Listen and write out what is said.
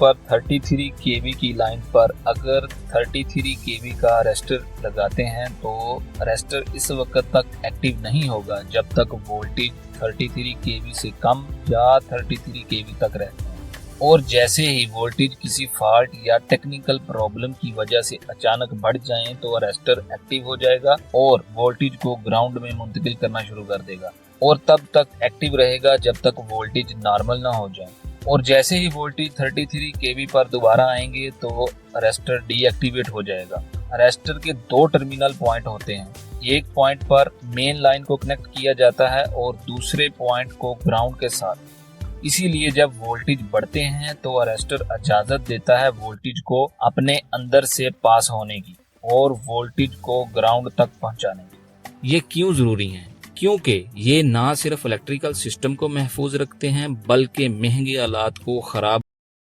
पर 33 केवी की लाइन पर अगर 33 केवी का अरेस्टर लगाते हैं तो अरेस्टर इस वक्त तक एक्टिव नहीं होगा जब तक वोल्टेज 33 केवी से कम या 33 केवी तक रहता है। और जैसे ही वोल्टेज किसी फॉल्ट या टेक्निकल प्रॉब्लम की वजह से अचानक बढ़ जाए तो अरेस्टर एक्टिव हो जाएगा और वोल्टेज को ग्राउंड में मुंतकिल करना शुरू कर देगा और तब तक एक्टिव रहेगा जब तक वोल्टेज नॉर्मल ना हो जाए। और जैसे ही वोल्टेज 33 केवी पर दोबारा आएंगे तो अरेस्टर डीएक्टिवेट हो जाएगा। अरेस्टर के दो टर्मिनल पॉइंट होते हैं, एक पॉइंट पर मेन लाइन को कनेक्ट किया जाता है और दूसरे पॉइंट को ग्राउंड के साथ। इसीलिए जब वोल्टेज बढ़ते हैं तो अरेस्टर इजाजत देता है वोल्टेज को अपने अंदर से पास होने की और वोल्टेज को ग्राउंड तक पहुंचाने की। ये क्यों जरूरी है? क्योंकि ये ना सिर्फ इलेक्ट्रिकल सिस्टम को महफूज रखते हैं बल्कि महंगे आलात को खराब